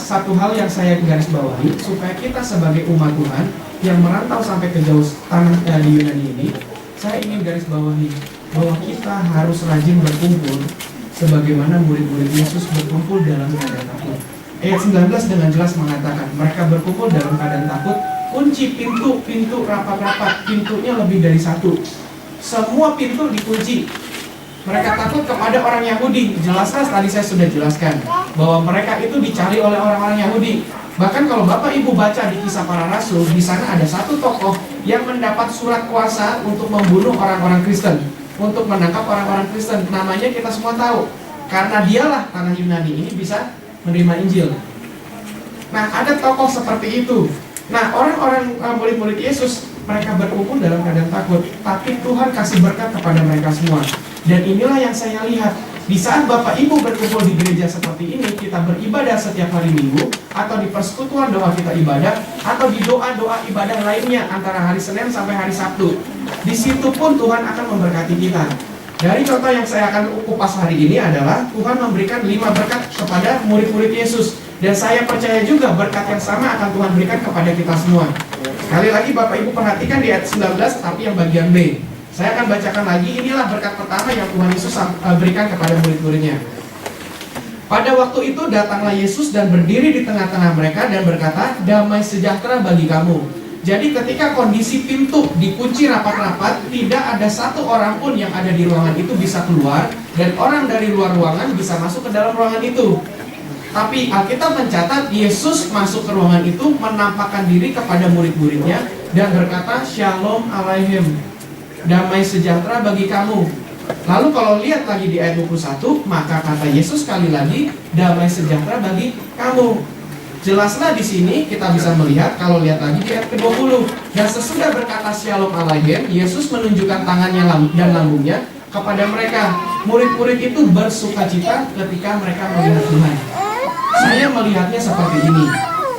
satu hal yang saya garis bawahi, supaya kita sebagai umat Tuhan yang merantau sampai ke jauh tanah di Yunani ini, saya ingin garis bawahi bahwa kita harus rajin berkumpul sebagaimana murid-murid Yesus berkumpul dalam keadaan takut. Ayat 19 dengan jelas mengatakan mereka berkumpul dalam keadaan takut, kunci pintu rapat-rapat, pintunya lebih dari satu, semua pintu dikunci. Mereka takut kepada orang Yahudi. Jelaslah tadi saya sudah jelaskan bahwa mereka itu dicari oleh orang-orang Yahudi. Bahkan kalau Bapak Ibu baca di Kisah Para Rasul, di sana ada satu tokoh yang mendapat surat kuasa untuk membunuh orang-orang Kristen, untuk menangkap orang-orang Kristen. Namanya kita semua tahu, karena dialah tanah Yunani ini bisa menerima Injil. Nah, ada tokoh seperti itu. Nah, orang-orang murid-murid Yesus, mereka berkumpul dalam keadaan takut, tapi Tuhan kasih berkat kepada mereka semua. Dan inilah yang saya lihat, di saat Bapak Ibu berkumpul di gereja seperti ini, kita beribadah setiap hari Minggu, atau di persekutuan doa kita ibadah, atau di doa-doa ibadah lainnya antara hari Senin sampai hari Sabtu. Di situ pun Tuhan akan memberkati kita. Dari contoh yang saya akan kupas hari ini adalah Tuhan memberikan 5 berkat kepada murid-murid Yesus. Dan saya percaya juga berkat yang sama akan Tuhan berikan kepada kita semua. Sekali lagi Bapak Ibu perhatikan di ayat 19, tapi yang bagian B. Saya akan bacakan lagi, inilah berkat pertama yang Tuhan Yesus berikan kepada murid-muridnya. Pada waktu itu datanglah Yesus dan berdiri di tengah-tengah mereka dan berkata, damai sejahtera bagi kamu. Jadi ketika kondisi pintu dikunci rapat-rapat, tidak ada satu orang pun yang ada di ruangan itu bisa keluar, dan orang dari luar ruangan bisa masuk ke dalam ruangan itu. Tapi Alkitab mencatat Yesus masuk ke ruangan itu, menampakkan diri kepada murid-muridnya dan berkata, Shalom Aleichem, damai sejahtera bagi kamu. Lalu kalau lihat lagi di ayat 21, maka kata Yesus sekali lagi, damai sejahtera bagi kamu. Jelaslah di sini kita bisa melihat kalau lihat lagi di ayat ke-20. Dan sesudah berkata Shalom Aleichem, Yesus menunjukkan tangannya dan lambungnya kepada mereka. Murid-murid itu bersukacita ketika mereka melihat Tuhan. Saya melihatnya seperti ini.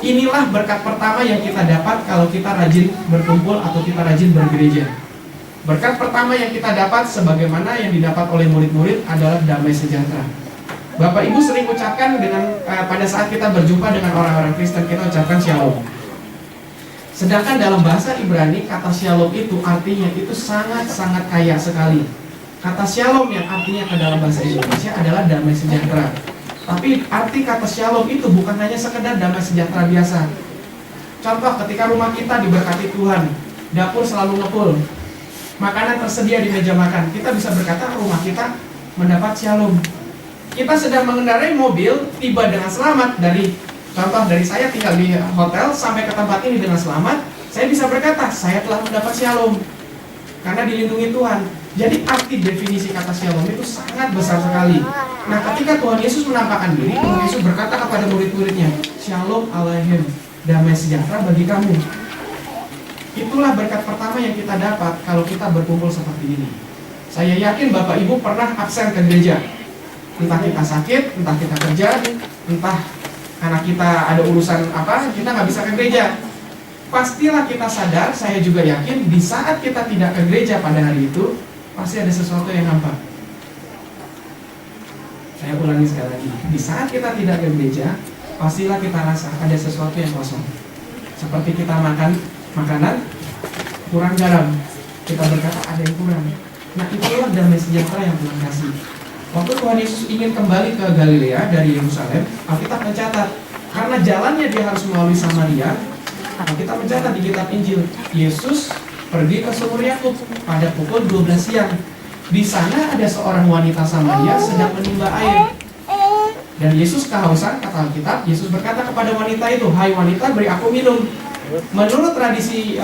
Inilah berkat pertama yang kita dapat kalau kita rajin berkumpul atau kita rajin bergereja. Berkat pertama yang kita dapat sebagaimana yang didapat oleh murid-murid adalah damai sejahtera. Bapak Ibu sering ucapkan dengan pada saat kita berjumpa dengan orang-orang Kristen, kita ucapkan shalom. Sedangkan dalam bahasa Ibrani kata shalom itu artinya itu sangat-sangat kaya sekali. Kata shalom yang artinya ke dalam bahasa Indonesia adalah damai sejahtera. Tapi arti kata shalom itu bukan hanya sekedar damai sejahtera biasa. Contoh ketika rumah kita diberkati Tuhan, dapur selalu ngepul, makanan tersedia di meja makan, kita bisa berkata rumah kita mendapat shalom. Kita sedang mengendarai mobil, tiba dengan selamat dari saya tinggal di hotel sampai ke tempat ini dengan selamat, saya bisa berkata saya telah mendapat shalom karena dilindungi Tuhan. Jadi arti definisi kata shalom itu sangat besar sekali. Nah, ketika Tuhan Yesus menampakkan diri, Tuhan Yesus berkata kepada murid-muridnya, Shalom Aleichem, damai sejahtera bagi kamu. Itulah berkat pertama yang kita dapat kalau kita berkumpul seperti ini. Saya yakin Bapak Ibu pernah absen ke gereja. Entah kita sakit, entah kita kerja, entah anak kita ada urusan apa, kita nggak bisa ke gereja. Pastilah kita sadar, saya juga yakin di saat kita tidak ke gereja pada hari itu, pasti ada sesuatu yang hampa. Saya ulangi sekali lagi, di saat kita tidak ke gereja, pastilah kita rasa ada sesuatu yang kosong. Seperti kita makan makanan kurang garam, kita berkata ada yang kurang. Nah, itulah damai sejahtera yang Tuhan kasih. Waktu Tuhan Yesus ingin kembali ke Galilea dari Yerusalem, Alkitab mencatat karena jalannya dia harus melalui Samaria. Alkitab mencatat di kitab Injil, Yesus pergi ke sumur Yakub pada pukul 12 siang. Di sana ada seorang wanita Samaria sedang menimba air. Dan Yesus kehausan, kata Alkitab, Yesus berkata kepada wanita itu, hai wanita, beri aku minum. Menurut tradisi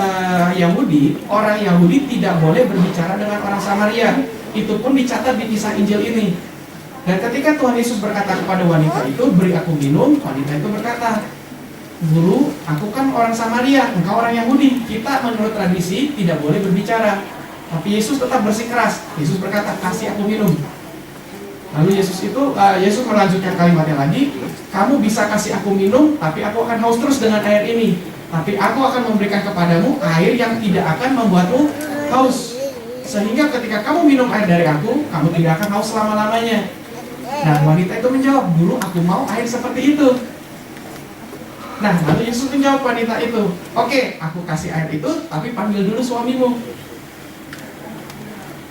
Yahudi, orang Yahudi tidak boleh berbicara dengan orang Samaria. Itu pun dicatat di kisah Injil ini. Dan ketika Tuhan Yesus berkata kepada wanita itu, beri aku minum, wanita itu berkata, Guru, aku kan orang Samaria, engkau orang Yahudi. Kita menurut tradisi tidak boleh berbicara. Tapi Yesus tetap bersikeras. Yesus berkata, kasih aku minum. Lalu Yesus melanjutkan kalimatnya lagi, kamu bisa kasih aku minum, tapi aku akan haus terus dengan air ini. Tapi aku akan memberikan kepadamu air yang tidak akan membuatmu haus. Sehingga ketika kamu minum air dari aku, kamu tidak akan haus selama-lamanya. Nah, wanita itu menjawab, Guru, aku mau air seperti itu. Nah, lalu Yesus menjawab wanita itu, oke, aku kasih air itu, tapi panggil dulu suamimu.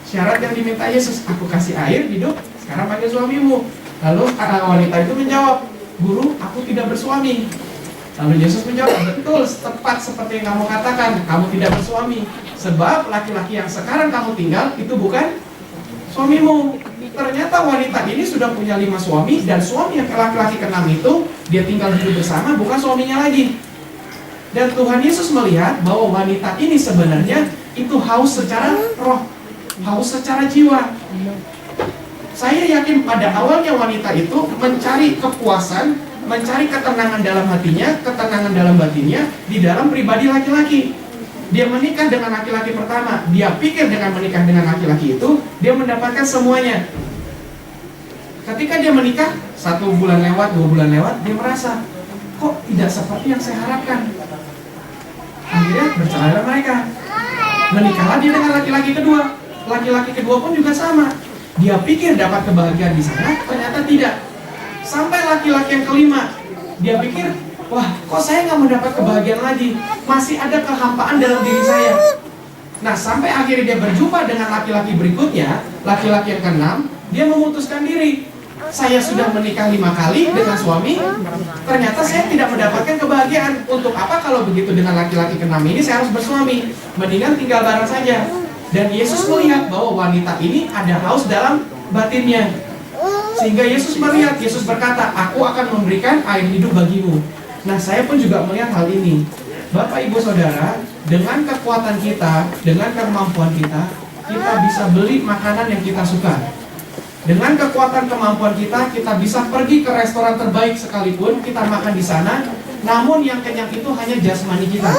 Syarat yang diminta Yesus, aku kasih air, hidup, sekarang panggil suamimu. Lalu wanita itu menjawab, guru, aku tidak bersuami. Lalu Yesus menjawab, betul, tepat seperti yang kamu katakan, kamu tidak bersuami. Sebab laki-laki yang sekarang kamu tinggal, itu bukan suamimu. Ternyata wanita ini sudah punya 5 suami, dan suami yang laki-laki ke-6 itu dia tinggal hidup bersama, bukan suaminya lagi. Dan Tuhan Yesus melihat bahwa wanita ini sebenarnya itu haus secara roh, haus secara jiwa. Saya yakin pada awalnya wanita itu mencari kepuasan, mencari ketenangan dalam hatinya, ketenangan dalam batinnya di dalam pribadi laki-laki. Dia menikah dengan laki-laki pertama, dia pikir dengan menikah dengan laki-laki itu dia mendapatkan semuanya. Ketika dia menikah, 1 bulan lewat, 2 bulan lewat, dia merasa kok tidak seperti yang saya harapkan. Akhirnya bercerai mereka. Menikahlah dia dengan laki-laki kedua. Laki-laki kedua pun juga sama. Dia pikir dapat kebahagiaan di sana, ternyata tidak. Sampai laki-laki yang kelima, dia pikir, wah, kok saya nggak mendapat kebahagiaan lagi? Masih ada kehampaan dalam diri saya. Nah, sampai akhirnya dia berjumpa dengan laki-laki berikutnya, laki-laki yang ke-6, dia memutuskan diri. Saya sudah menikah 5 kali dengan suami, ternyata saya tidak mendapatkan kebahagiaan. Untuk apa kalau begitu dengan laki-laki ke-6 ini saya harus bersuami? Mendingan tinggal bareng saja. Dan Yesus melihat bahwa wanita ini ada haus dalam batinnya. Sehingga Yesus melihat, Yesus berkata, aku akan memberikan air hidup bagimu. Nah, saya pun juga melihat hal ini. Bapak, Ibu, Saudara, dengan kekuatan kita, dengan kemampuan kita, kita bisa beli makanan yang kita suka. Dengan kekuatan kemampuan kita, kita bisa pergi ke restoran terbaik sekalipun, kita makan di sana, namun yang kenyang itu hanya jasmani kita.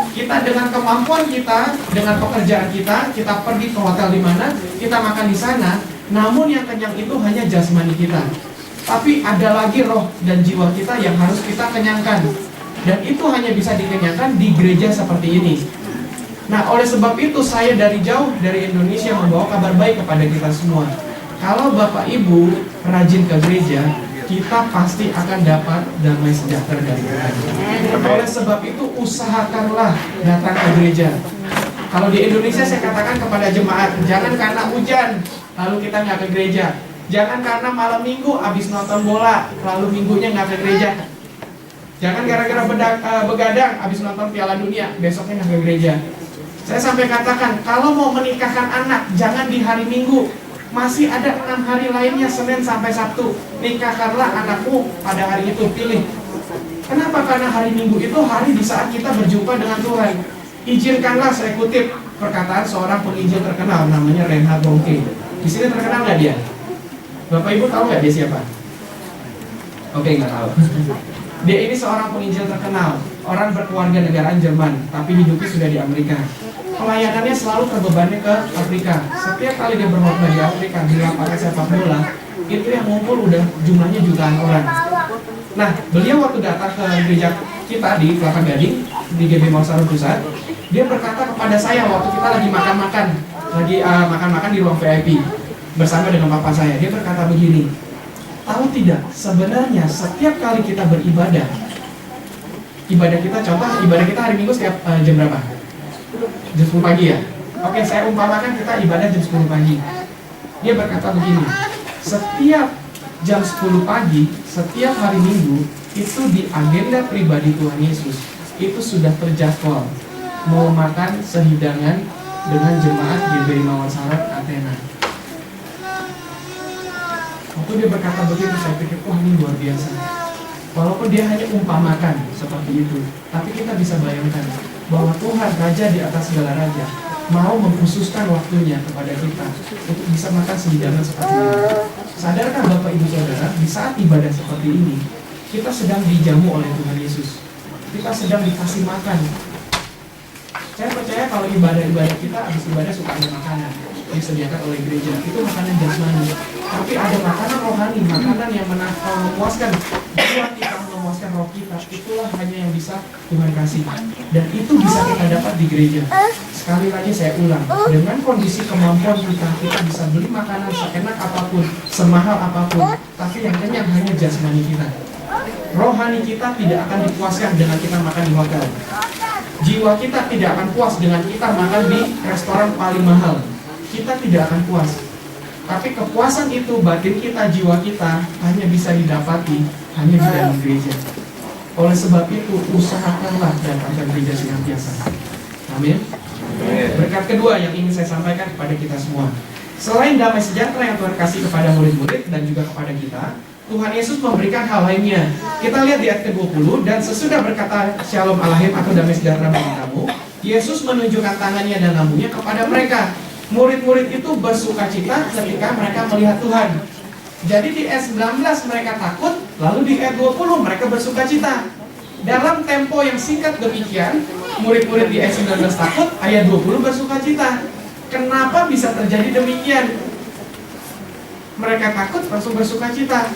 Kita dengan kemampuan kita, dengan pekerjaan kita, kita pergi ke hotel di mana, kita makan di sana, namun yang kenyang itu hanya jasmani kita. Tapi ada lagi roh dan jiwa kita yang harus kita kenyangkan. Dan itu hanya bisa dikenyangkan di gereja seperti ini. Nah, oleh sebab itu saya dari jauh dari Indonesia membawa kabar baik kepada kita semua. Kalau Bapak Ibu rajin ke gereja, kita pasti akan dapat damai sejahtera dari Tuhan. Oleh sebab itu usahakanlah datang ke gereja. Kalau di Indonesia saya katakan kepada jemaat, jangan karena hujan lalu kita nggak ke gereja. Jangan karena malam minggu habis nonton bola lalu minggunya nggak ke gereja. Jangan gara-gara begadang habis nonton Piala Dunia besoknya nggak ke gereja. Saya sampai katakan, kalau mau menikahkan anak jangan di hari Minggu. Masih ada 6 hari lainnya, Senin sampai Sabtu. Nikahkanlah anakmu pada hari itu, pilih. Kenapa? Karena hari Minggu itu hari di saat kita berjumpa dengan Tuhan. Izinkanlah, saya kutip perkataan seorang penginjil terkenal namanya Reinhard Bonnke. Di sini terkenal nggak dia? Bapak Ibu tahu nggak dia siapa? Oke, nggak tahu. Dia ini seorang penginjil terkenal, orang berkeluarga negaraan Jerman, tapi hidupnya sudah di Amerika. Pelayanannya selalu terbebani ke Afrika. Setiap kali dia berkhotbah di Afrika, di lapangan sepak bola, itu yang ngumpul udah jumlahnya jutaan orang. Nah, beliau waktu datang ke gereja kita di Kelapa Gading, di GB Mausaro Pusat, dia berkata kepada saya waktu kita lagi makan-makan, makan-makan di ruang VIP bersama dengan papa saya. Dia berkata begini, tahu tidak, sebenarnya setiap kali kita beribadah, ibadah kita, contoh ibadah kita hari Minggu setiap jam berapa? Jam 10 pagi ya? Oke, saya umpamakan kita ibadah jam 10 pagi. Dia berkata begini, setiap jam 10 pagi, setiap hari Minggu, itu di agenda pribadi Tuhan Yesus, itu sudah terjadwal mau makan sehidangan dengan jemaat GBI Mawasarat Athena. Waktu dia berkata begitu, saya pikir, wah ini luar biasa. Walaupun dia hanya umpamakan seperti itu, tapi kita bisa bayangkan bahwa Tuhan Raja di atas segala raja mau mengkhususkan waktunya kepada kita untuk bisa makan sehidangan seperti ini. Sadarkah Bapak Ibu Saudara, di saat ibadah seperti ini, kita sedang dijamu oleh Tuhan Yesus. Kita sedang dikasih makan. Saya percaya kalau ibadah-ibadah kita, habis ibadah suka ada makanan disediakan oleh gereja, itu makanan jasmani. Tapi ada makanan rohani, makanan yang memuaskan jiwa kita, memuaskan roh kita. Itulah hanya yang bisa Tuhan kasih. Dan itu bisa kita dapat di gereja. Sekali lagi saya ulang, dengan kondisi kemampuan kita bisa beli makanan seenak apapun, semahal apapun, tapi yang kenyang hanya jasmani kita. rohani kita tidak akan dipuaskan dengan kita makan di hotel. Jiwa kita tidak akan puas dengan kita makan di restoran paling mahal. Kita tidak akan puas. Tapi kepuasan itu, batin kita, jiwa kita hanya bisa didapati hanya di dalam gereja. Oleh sebab itu, usahakanlah datang ke gereja senantiasa. Amin. Berkat kedua yang ingin saya sampaikan kepada kita semua, selain damai sejahtera yang Tuhan kasih kepada murid-murid dan juga kepada kita, Tuhan Yesus memberikan hal lainnya. Kita lihat di ayat ke-20, dan sesudah berkata Shalom Alaihim atau damai sejahtera bagi kamu, Yesus menunjukkan tangannya dan lambungnya kepada mereka. Murid-murid itu bersukacita ketika mereka melihat Tuhan. Jadi di ayat 19 mereka takut, lalu di ayat 20 mereka bersukacita. Dalam tempo yang singkat demikian, murid-murid di ayat 19 takut, ayat 20 bersukacita. Kenapa bisa terjadi demikian? Mereka takut langsung bersukacita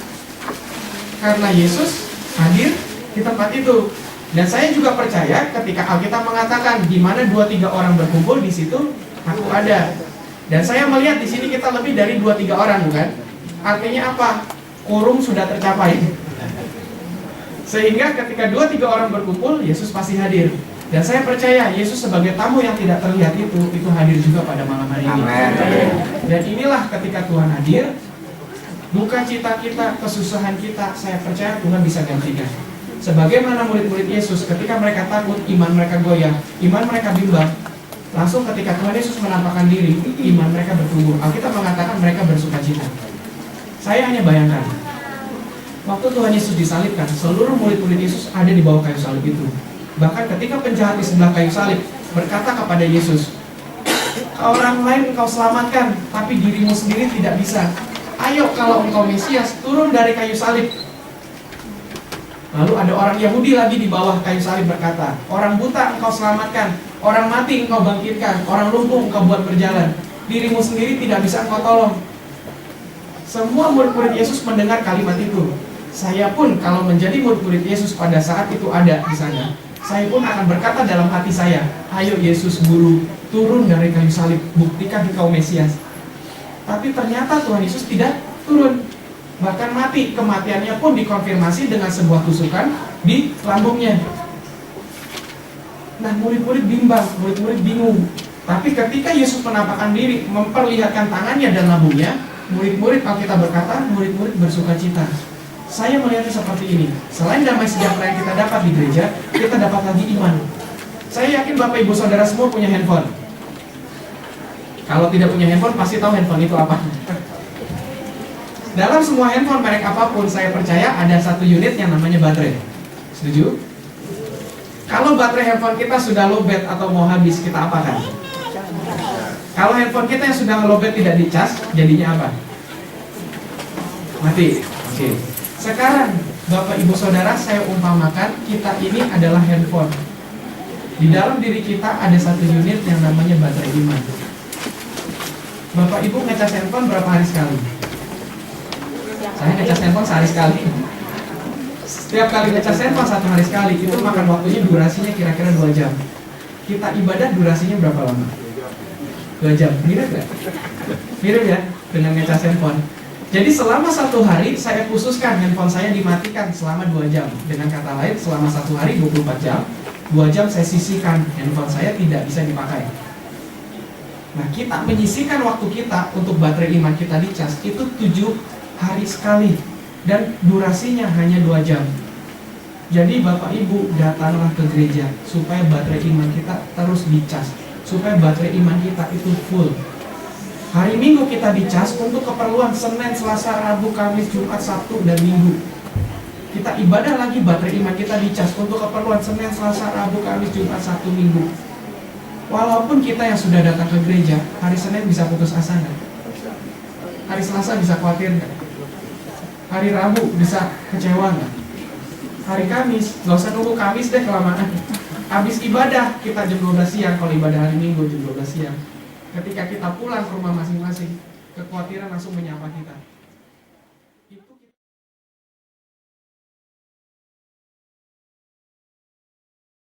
karena Yesus hadir di tempat itu. Dan saya juga percaya ketika Alkitab mengatakan di mana 2-3 orang berkumpul, di situ aku ada. Dan saya melihat di sini kita lebih dari 2-3 orang, bukan? Artinya apa? Quorum sudah tercapai. Sehingga ketika 2-3 orang berkumpul, Yesus pasti hadir. Dan saya percaya Yesus sebagai tamu yang tidak terlihat itu hadir juga pada malam hari ini. Dan inilah ketika Tuhan hadir, duka cita kita, kesusahan kita, saya percaya Tuhan bisa gantikan. Sebagaimana murid-murid Yesus ketika mereka takut, iman mereka goyah, iman mereka bimbang. Langsung ketika Tuhan Yesus menampakkan diri, iman mereka bertumbuh. Alkitab mengatakan mereka bersukacita. Saya hanya bayangkan, waktu Tuhan Yesus disalibkan, seluruh murid-murid Yesus ada di bawah kayu salib itu. Bahkan ketika penjahat di sebelah kayu salib berkata kepada Yesus, orang lain engkau selamatkan, tapi dirimu sendiri tidak bisa. Ayo kalau engkau Mesias, turun dari kayu salib. Lalu ada orang Yahudi lagi di bawah kayu salib berkata, orang buta engkau selamatkan, orang mati engkau bangkitkan, orang lumpuh engkau buat berjalan, dirimu sendiri tidak bisa engkau tolong. Semua murid-murid Yesus mendengar kalimat itu. Saya pun kalau menjadi murid-murid Yesus pada saat itu ada di sana, saya pun akan berkata dalam hati saya, ayo Yesus guru, turun dari kayu salib, buktikan engkau Mesias. Tapi ternyata Tuhan Yesus tidak turun, bahkan mati. Kematiannya pun dikonfirmasi dengan sebuah tusukan di lambungnya. Nah, murid-murid bimbang, murid-murid bingung. Tapi ketika Yesus menampakkan diri, memperlihatkan tangannya dan lambungnya, murid-murid, kalau kita berkata, murid-murid bersukacita. Saya melihatnya seperti ini. Selain damai sejahtera yang kita dapat di gereja, kita dapat lagi iman. Saya yakin Bapak Ibu Saudara semua punya handphone. Kalau tidak punya handphone, pasti tahu handphone itu apa. Dalam semua handphone merek apapun, saya percaya ada satu unit yang namanya baterai. Setuju? Kalau baterai handphone kita sudah lowbat atau mau habis, kita apakan? Kalau handphone kita yang sudah lowbat tidak dicas, jadinya apa? Mati. Oke. Sekarang, Bapak Ibu Saudara, saya umpamakan kita ini adalah handphone. Di dalam diri kita ada satu unit yang namanya baterai iman. Bapak Ibu ngecas handphone berapa hari sekali? Saya ngecas handphone sehari sekali. Setiap kali ngecas handphone 1 hari sekali, itu makan waktunya durasinya kira-kira 2 jam. Kita ibadah durasinya berapa lama? 2 jam. Mirip gak? Mirip ya dengan ngecas handphone. Jadi selama 1 hari saya khususkan handphone saya dimatikan selama 2 jam. Dengan kata lain, selama 1 hari 24 jam, 2 jam saya sisihkan handphone saya tidak bisa dipakai. Nah, kita menyisihkan waktu kita untuk baterai iman kita dicas itu 7 hari sekali, dan durasinya hanya 2 jam. Jadi Bapak Ibu datanglah ke gereja supaya baterai iman kita terus dicas, supaya baterai iman kita itu full. Hari Minggu kita dicas untuk keperluan Senin, Selasa, Rabu, Kamis, Jumat, Sabtu, dan Minggu. Kita ibadah lagi, baterai iman kita dicas untuk keperluan Senin, Selasa, Rabu, Kamis, Jumat, Sabtu, Minggu. Walaupun kita yang sudah datang ke gereja, hari Senin bisa putus asa nggak? Hari Selasa bisa khawatir nggak? Hari Rabu bisa kecewa nggak? Hari Kamis, nggak usah nunggu Kamis deh kelamaan. Habis ibadah, kita jam 12 siang, kalau ibadah hari Minggu jam 12 siang. Ketika kita pulang ke rumah masing-masing, kekhawatiran langsung menyapa kita.